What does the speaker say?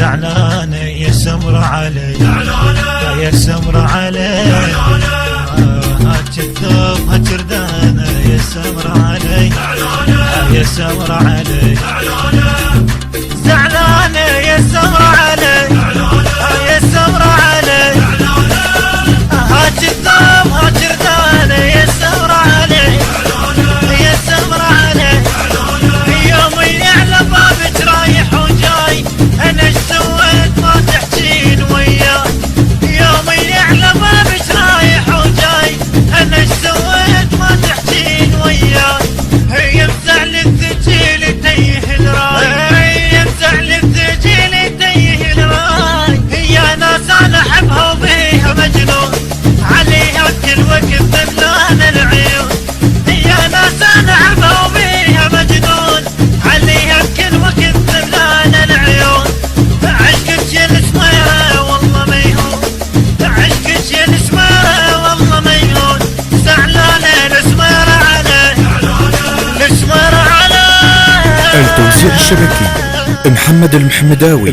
زعلانة يا سمر علي، يا سمر علي، هالكذاب هالجردانة يا سمر علي، يا سمر علي، زعلانة يا سمر علي، يا سمر علي، هالكذاب هالجردانة يا سمر علي، يا سمر علي، يوم اللي على بابك رايح وجاي انا ايش سويت ما تحجين وياي، يوم اللي على بابك رايح وجاي انا ايش سويت ما تحجين وياي، هي مزعل الثجيل تيه الراي، هي مزعل الثجيل تيه الراي، هي ناس انا احبها وبيها مجنون عليها كل وقت ذبلان العيون، هي ناس انا احبها وبيها مجنون عليها بكل وقت ذبلان العيون، عشقك يا السميرة والله ما يهون، عشقك يا السميرة والله ما يهون، زعلانة السميرة علي، السميرة علي. التوزيع الشبكي محمد المحمداوي.